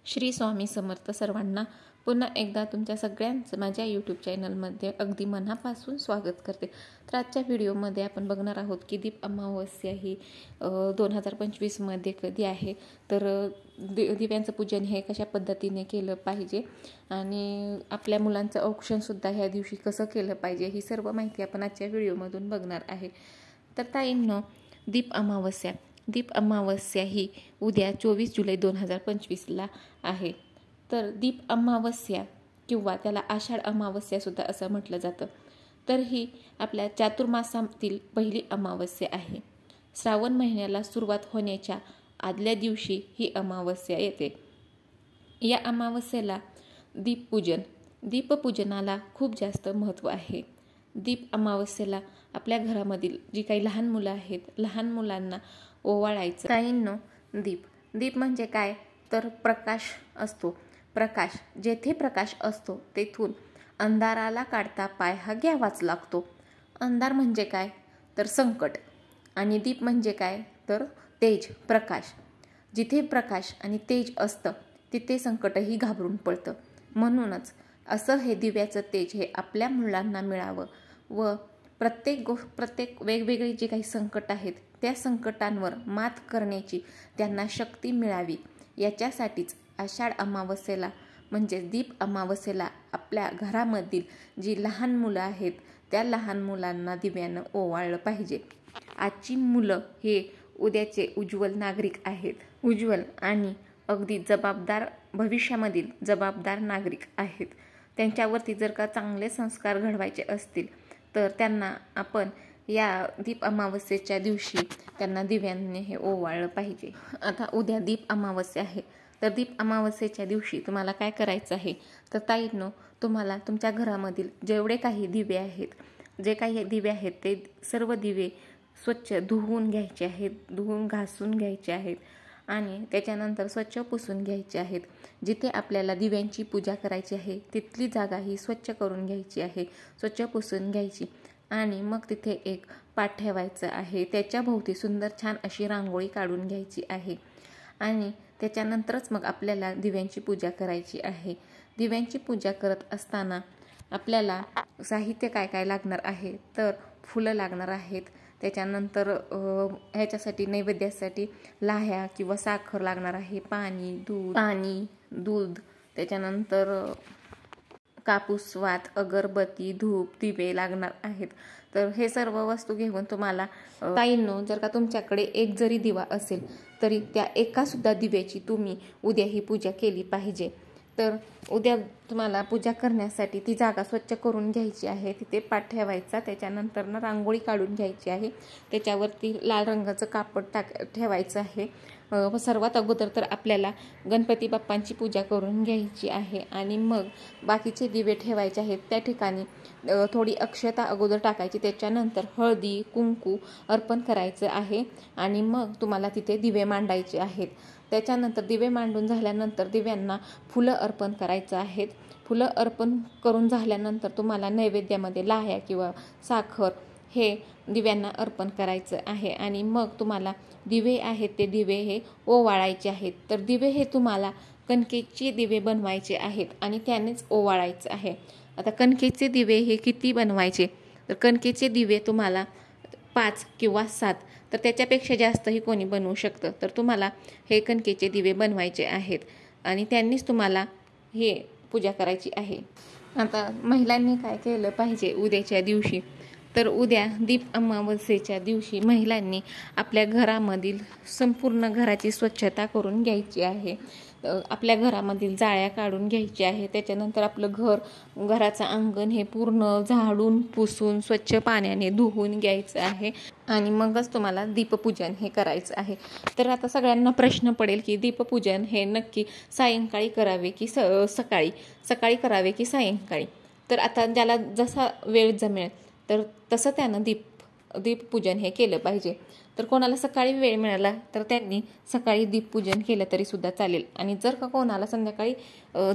श्री स्वामी समर्थ सर्वांना पुन्हा एकदा तुमच्या सगळ्यांचं माझ्या यूट्यूब चॅनलमध्ये अगदी मनापासून स्वागत करते। तर आजच्या व्हिडिओमध्ये आपण बघणार आहोत की दीप अमावस्या ही 2025 मध्ये कधी आहे, तर दिव्यांचं पूजन हे कशा पद्धतीने केलं पाहिजे आणि आपल्या मुलांचं औक्षणसुद्धा ह्या दिवशी कसं केलं पाहिजे ही सर्व माहिती आपण आजच्या व्हिडिओमधून बघणार आहे। तर ताईंनो, दीप अमावस्या ही उद्या 24 जुलै 2025ला आहे। तर दीप अमावस्या किंवा त्याला आषाढ अमावस्या सुद्धा असं म्हटलं जातं। तर ही आपल्या चातुर्मासातील पहिली अमावस्या आहे। श्रावण महिन्याला सुरुवात होण्याच्या आदल्या दिवशी ही अमावस्या येते। या अमावस्येला दीपपूजनाला खूप जास्त महत्त्व आहे। दीप अमावस्येला आपल्या घरामधील जी काही लहान मुलं आहेत, लहान मुलांना ओवाळायचं। ताईंनो, दीप म्हणजे काय, तर प्रकाश असतो। प्रकाश, जेथे प्रकाश असतो तेथून अंधाराला काढता पाय हा घ्यावाच लागतो। अंधार म्हणजे काय, तर संकट, आणि दीप म्हणजे काय, तर तेज, प्रकाश। जिथे प्रकाश आणि तेज असतं तिथे संकटही घाबरून पळतं। म्हणूनच असं हे दिव्याचं तेज हे आपल्या मुलांना मिळावं व प्रत्येक वेगवेगळी जी काही संकट आहेत त्या संकटांवर मात करण्याची त्यांना शक्ती मिळावी, याच्यासाठीच आषाढ अमावस्येला म्हणजे दीप अमावस्येला आपल्या घरामधील जी लहान मुलं आहेत त्या लहान मुलांना दिव्यानं ओवाळलं पाहिजे। आजची मुलं हे उद्याचे उज्ज्वल नागरिक आहेत, उज्ज्वल आणि अगदी भविष्यामधील जबाबदार नागरिक आहेत। त्यांच्यावरती जर का चांगले संस्कार घडवायचे असतील तर त्यांना आपण या दीप अमावस्येच्या दिवशी त्यांना दिव्यांनी हे ओवाळलं पाहिजे। आता उद्या दीप अमावस्या आहे, तर दीप अमावस्येच्या दिवशी तुम्हाला काय करायचं आहे, तर ताईंनो, तुम्हाला तुमच्या घरामधील जेवढे काही दिवे आहेत, ते सर्व दिवे स्वच्छ धुवून घ्यायचे आहेत, धुवून घासून घ्यायचे आहेत आणि त्याच्यानंतर स्वच्छ पुसून घ्यायचे आहेत। जिथे आपल्याला दिव्यांची पूजा करायची आहे तिथली जागा ही स्वच्छ करून घ्यायची आहे, स्वच्छ पुसून घ्यायची आणि मग तिथे एक पाट ठेवायचं आहे। त्याच्या भोवती सुंदर छान अशी रांगोळी काढून घ्यायची आहे आणि त्याच्यानंतरच मग आपल्याला दिव्यांची पूजा करायची आहे। दिव्यांची पूजा करत असताना आपल्याला साहित्य काय काय लागणार आहे, तर फुलं लागणार आहेत, त्याच्यानंतर ह्याच्यासाठी नैवेद्यासाठी लाह्या किंवा साखर लागणार आहे, पाणी, दूध, त्याच्यानंतर कापूस, वात, अगरबत्ती, धूप, दिवे लागणार आहेत। तर हे सर्व वस्तू घेऊन तुम्हाला ताईंनो, जर का तुमच्याकडे एक जरी दिवा असेल तरी त्या एका सुद्धा दिव्याची तुम्ही उद्या ही पूजा केली पाहिजे। तर उद्या तुम्हाला पूजा करण्यासाठी ती जागा स्वच्छ करून घ्यायची आहे, तिथे पाट ठेवायचा, त्याच्यानंतर रांगोळी काढून घ्यायची आहे, त्याच्यावरती लाल रंगाचं कापड ठेवायचं आहे। सर्वात अगोदर तर आपल्याला गणपती बाप्पांची पूजा करून घ्यायची आहे आणि मग बाकीचे दिवे ठेवायचे आहेत। त्या ठिकाणी थोडी अक्षता अगोदर टाकायची, त्याच्यानंतर हळदी कुंकू अर्पण करायचं आहे आणि मग तुम्हाला तिथे दिवे मांडायचे आहेत। त्याच्यानंतर दिवे मांडून झाल्यानंतर दिव्यांना फुलं अर्पण करायचं आहेत। फुलं अर्पण करून झाल्यानंतर तुम्हाला नैवेद्यामध्ये लाह्या किंवा साखर हे दिव्यांना अर्पण करायचं आहे आणि मग तुम्हाला दिवे आहेत ते दिवे हे ओवाळायचे आहेत। तर दिवे हे तुम्हाला कणकेचे दिवे बनवायचे आहेत आणि त्यानेच ओवाळायचं आहे। आता कणकेचे दिवे हे किती बनवायचे, तर कणकेचे दिवे तुम्हाला 5 किंवा 7, तर त्याच्यापेक्षा जास्तही कोणी बनवू शकतं। तर तुम्हाला हे कणकेचे दिवे बनवायचे आहेत आणि त्यांनीच तुम्हाला हे पूजा करायची आहे। आता महिलांनी काय केलं पाहिजे उद्याच्या दिवशी, तर उद्या दीप अमावस्येच्या दिवशी महिलांनी आपल्या घरामधील संपूर्ण घराची स्वच्छता करून घ्यायची आहे। आपल्या घरामधील जाळ्या काढून घ्यायची आहे, त्याच्यानंतर आपलं घराचं अंगण हे पूर्ण झाडून पुसून स्वच्छ पाण्याने धुवून घ्यायचं आहे आणि मगच तुम्हाला दीपपूजन हे करायचं आहे। तर आता सगळ्यांना प्रश्न पडेल की दीपपूजन हे नक्की सायंकाळी करावे की सकाळी करावे की सायंकाळी। तर आता ज्याला जसा वेळ जमेल तर तसं त्यानं दीपपूजन हे केलं पाहिजे। तर कोणाला सकाळी वेळ मिळाला तर त्यांनी सकाळी दीपपूजन केलं तरी सुद्धा चालेल आणि जर का कोणाला संध्याकाळी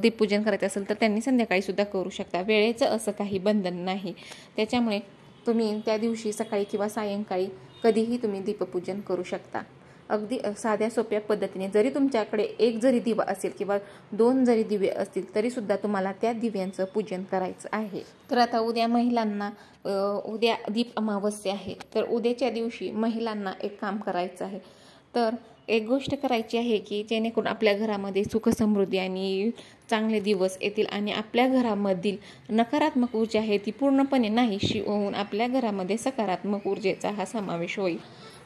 दीपपूजन करायचं असेल तर त्यांनी संध्याकाळी सुद्धा करू शकता। वेळेचं असं काही बंधन नाही, त्याच्यामुळे तुम्ही त्या दिवशी सकाळी किंवा सायंकाळी कधीही तुम्ही दीपपूजन करू शकता। अगदी साध्या सोप्या पद्धतीने, जरी तुमच्याकडे एक जरी दिवा असेल किंवा 2 जरी दिवे असतील तरी सुद्धा तुम्हाला त्या दिव्यांचं पूजन करायचं आहे. तर आता उद्या महिलांना उद्या दीप अमावस्या आहे, तर उद्याच्या दिवशी महिलांना एक काम करायचं आहे. तर एक गोष्ट करायची आहे की जेणेकरून आपल्या घरामध्ये सुख समृद्धी आणि चांगले दिवस येतील आणि आपल्या घरामधील नकारात्मक ऊर्जा आहे ती पूर्णपणे नाहीशी होऊन आपल्या घरामध्ये सकारात्मक ऊर्जेचा हा समावेश होईल.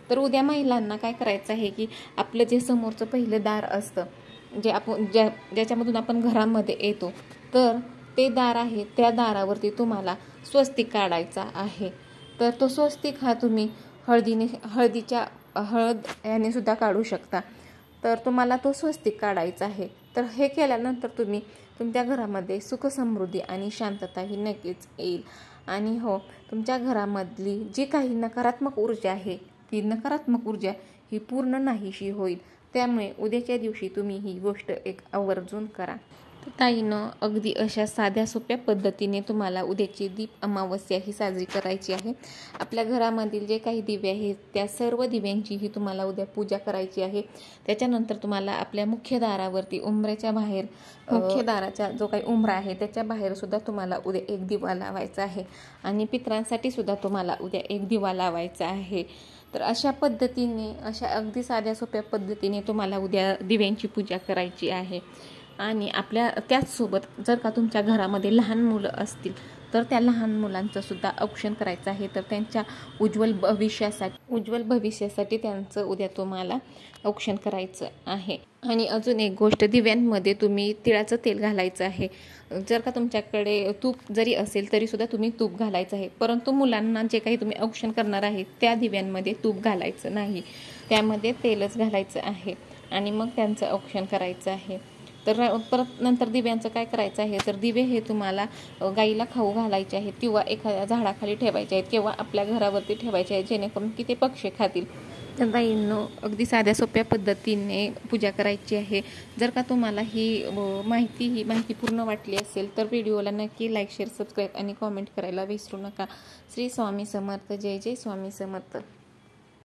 तर उद्या महिलांना काय करायचं आहे की आपलं जे समोरचं पहिलं दार असतं जे आपण ज्याच्यामधून आपण घरामध्ये येतो, तर ते दार आहे त्या दारावरती तुम्हाला स्वस्तिक काढायचा आहे. तर तो स्वस्तिक हा तुम्ही हळद याने सुद्धा काढू शकता. तर तुम्हाला तो स्वस्तिक काढायचा आहे. तर हे केल्यानंतर तुम्ही तुमच्या घरामध्ये सुख समृद्धी आणि शांतता ही नक्कीच येईल. आणि हो, तुमच्या घरामधली जी काही नकारात्मक ऊर्जा आहे ती नकारात्मक ऊर्जा ही पूर्ण नाहीशी होईल. त्यामुळे उद्याच्या दिवशी तुम्ही ही गोष्ट एक आवर्जून करा. ताईनं अगदी अशा साध्या सोप्या पद्धतीने तुम्हाला उद्याची दीप अमावस्या ही साजरी करायची आहे. आपल्या घरामधील जे काही दिवे आहेत त्या सर्व दिव्यांचीही तुम्हाला उद्या पूजा करायची आहे. त्याच्यानंतर तुम्हाला आपल्या मुख्य दारावरती उंबऱ्याच्या बाहेर मुख्य दाराचा जो काही उंबरा आहे त्याच्या बाहेर सुद्धा तुम्हाला उद्या एक दिवा लावायचा आहे आणि पितरांसाठी सुद्धा तुम्हाला उद्या एक दिवा लावायचा आहे. तर अशा पद्धतीने, अशा अगदी साध्या सोप्या पद्धतीने तुम्हाला उद्या दिव्यांची पूजा करायची आहे. आणि आपल्या त्याचसोबत जर का तुमच्या घरामध्ये लहान मुलं असतील तर त्या लहान मुलांचं सुद्धा औक्षण करायचं आहे. तर त्यांच्या उज्ज्वल भविष्यासाठी त्यांचं उद्या तुम्हाला औक्षण करायचं आहे. आणि अजून एक गोष्ट, दिव्यांमध्ये तुम्ही तिळाचं तेल घालायचं आहे. जर का तुमच्याकडे तूप जरी असेल तरी सुद्धा तुम्ही तूप घालायचं आहे. परंतु मुलांना जे काही तुम्ही औक्षण करणार आहे त्या दिव्यांमध्ये तूप घालायचं नाही, त्यामध्ये तेलच घालायचं आहे आणि मग त्यांचं औक्षण करायचं आहे. तर परत नंतर दिव्यांचं काय करायचं आहे, तर दिवे हे तुम्हाला गाईला खाऊ घालायचे आहेत किंवा एखाद्या झाडाखाली ठेवायचे आहेत किंवा आपल्या घरावरती ठेवायचे आहेत जेणेकरून की ते पक्षी खातील. तर गाईंनो अगदी साध्या सोप्या पद्धतीने पूजा करायची आहे. जर का तुम्हाला ही माहिती पूर्ण वाटली असेल तर व्हिडिओला नक्की लाईक, शेअर, सबस्क्राईब आणि कॉमेंट करायला विसरू नका. श्री स्वामी समर्थ. जय जय स्वामी समर्थ.